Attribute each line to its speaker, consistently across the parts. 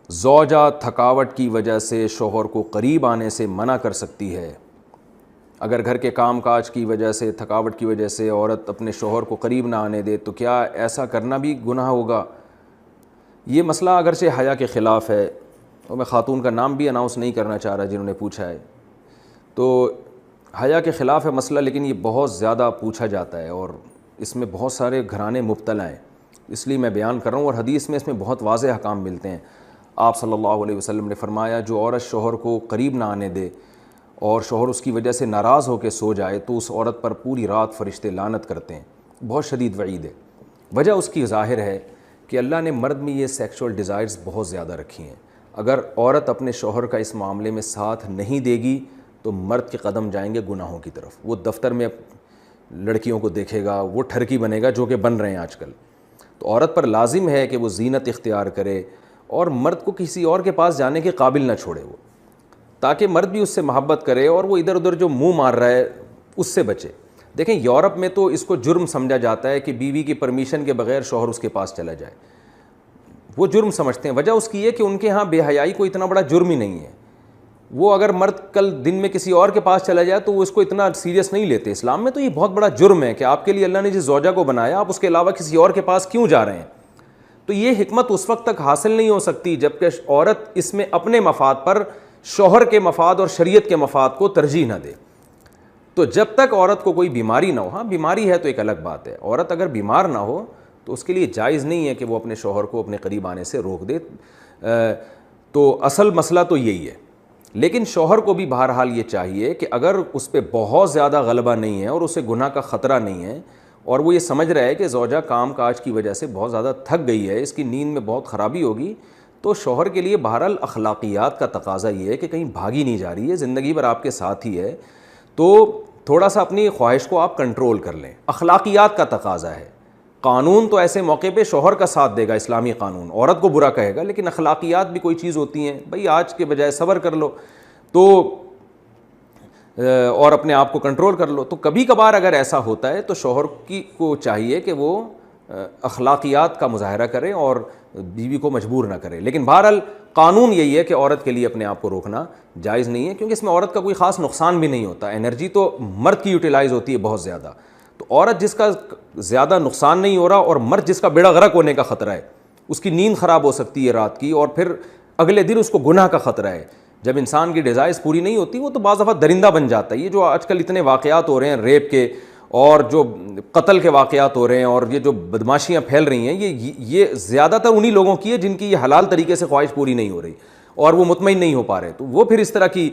Speaker 1: زوجہ تھکاوٹ کی وجہ سے شوہر کو قریب آنے سے منع کر سکتی ہے۔ اگر گھر کے کام کاج کی وجہ سے، تھکاوٹ کی وجہ سے عورت اپنے شوہر کو قریب نہ آنے دے تو کیا ایسا کرنا بھی گناہ ہوگا؟ یہ مسئلہ اگرچہ حیا کے خلاف ہے، اور میں خاتون کا نام بھی اناؤنس نہیں کرنا چاہ رہا جنہوں نے پوچھا ہے، تو حیا کے خلاف ہے مسئلہ، لیکن یہ بہت زیادہ پوچھا جاتا ہے اور اس میں بہت سارے گھرانے مبتلا ہیں، اس لیے میں بیان کر رہا ہوں۔ اور حدیث میں اس میں بہت واضح احکام ملتے ہیں۔ آپ صلی اللہ علیہ وسلم نے فرمایا جو عورت شوہر کو قریب نہ آنے دے اور شوہر اس کی وجہ سے ناراض ہو کے سو جائے تو اس عورت پر پوری رات فرشتے لعنت کرتے ہیں۔ بہت شدید وعید ہے۔ وجہ اس کی ظاہر ہے کہ اللہ نے مرد میں یہ سیکشول ڈیزائرز بہت زیادہ رکھی ہیں۔ اگر عورت اپنے شوہر کا اس معاملے میں ساتھ نہیں دے گی تو مرد کے قدم جائیں گے گناہوں کی طرف۔ وہ دفتر میں لڑکیوں کو دیکھے گا، وہ ٹھرکی بنے گا، جو کہ بن رہے ہیں آج کل۔ تو عورت پر لازم ہے کہ وہ زینت اختیار کرے اور مرد کو کسی اور کے پاس جانے کے قابل نہ چھوڑے وہ، تاکہ مرد بھی اس سے محبت کرے اور وہ ادھر ادھر جو منہ مار رہا ہے اس سے بچے۔ دیکھیں یورپ میں تو اس کو جرم سمجھا جاتا ہے کہ بیوی کی پرمیشن کے بغیر شوہر اس کے پاس چلا جائے، وہ جرم سمجھتے ہیں۔ وجہ اس کی ہے کہ ان کے ہاں بے حیائی کوئی اتنا بڑا جرم ہی نہیں ہے۔ وہ اگر مرد کل دن میں کسی اور کے پاس چلا جائے تو وہ اس کو اتنا سیریس نہیں لیتے۔ اسلام میں تو یہ بہت بڑا جرم ہے کہ آپ کے لیے اللہ نے جس زوجہ کو بنایا آپ اس کے علاوہ کسی اور کے پاس کیوں جا رہے ہیں۔ تو یہ حکمت اس وقت تک حاصل نہیں ہو سکتی جب کہ عورت اس میں اپنے مفاد پر شوہر کے مفاد اور شریعت کے مفاد کو ترجیح نہ دے۔ تو جب تک عورت کو کوئی بیماری نہ ہو، ہاں بیماری ہے تو ایک الگ بات ہے، عورت اگر بیمار نہ ہو تو اس کے لیے جائز نہیں ہے کہ وہ اپنے شوہر کو اپنے قریب آنے سے روک دے۔ تو اصل مسئلہ تو یہی ہے۔ لیکن شوہر کو بھی بہرحال یہ چاہیے کہ اگر اس پہ بہت زیادہ غلبہ نہیں ہے اور اسے گناہ کا خطرہ نہیں ہے اور وہ یہ سمجھ رہا ہے کہ زوجہ کام کاج کی وجہ سے بہت زیادہ تھک گئی ہے، اس کی نیند میں بہت خرابی ہوگی، تو شوہر کے لیے بہرحال اخلاقیات کا تقاضا یہ ہے کہ کہیں بھاگی نہیں جا رہی ہے، زندگی بھر آپ کے ساتھ ہی ہے، تو تھوڑا سا اپنی خواہش کو آپ کنٹرول کر لیں۔ اخلاقیات کا تقاضا ہے۔ قانون تو ایسے موقع پہ شوہر کا ساتھ دے گا، اسلامی قانون عورت کو برا کہے گا، لیکن اخلاقیات بھی کوئی چیز ہوتی ہیں، بھئی آج کے بجائے صبر کر لو تو اور اپنے آپ کو کنٹرول کر لو۔ تو کبھی کبھار اگر ایسا ہوتا ہے تو شوہر کو چاہیے کہ وہ اخلاقیات کا مظاہرہ کرے اور بیوی کو مجبور نہ کرے، لیکن بہرحال قانون یہی ہے کہ عورت کے لیے اپنے آپ کو روکنا جائز نہیں ہے، کیونکہ اس میں عورت کا کوئی خاص نقصان بھی نہیں ہوتا۔ انرجی تو مرد کی یوٹیلائز ہوتی ہے بہت زیادہ، تو عورت جس کا زیادہ نقصان نہیں ہو رہا اور مرد جس کا بیڑا غرق ہونے کا خطرہ ہے، اس کی نیند خراب ہو سکتی ہے رات کی اور پھر اگلے دن اس کو گناہ کا خطرہ ہے۔ جب انسان کی ڈیزائرز پوری نہیں ہوتی وہ تو بعض دفعہ درندہ بن جاتا ہے۔ یہ جو آج کل اتنے واقعات ہو رہے ہیں ریپ کے اور جو قتل کے واقعات ہو رہے ہیں اور یہ جو بدماشیاں پھیل رہی ہیں، یہ زیادہ تر انہی لوگوں کی ہے جن کی یہ حلال طریقے سے خواہش پوری نہیں ہو رہی اور وہ مطمئن نہیں ہو پا رہے، تو وہ پھر اس طرح کی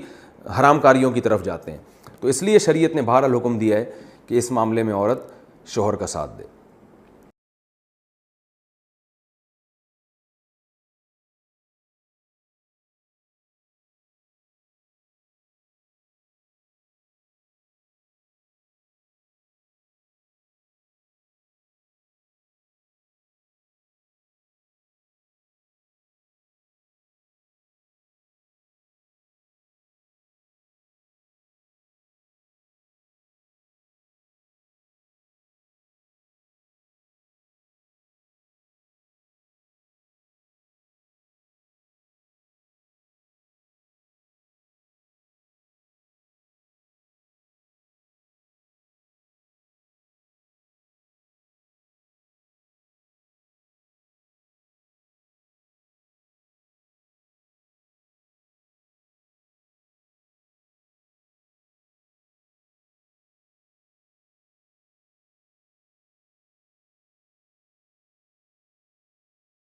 Speaker 1: حرام کاریوں کی طرف جاتے ہیں۔ تو اس لیے شریعت نے بہرحال حکم دیا ہے کہ اس معاملے میں عورت شوہر کا ساتھ دے۔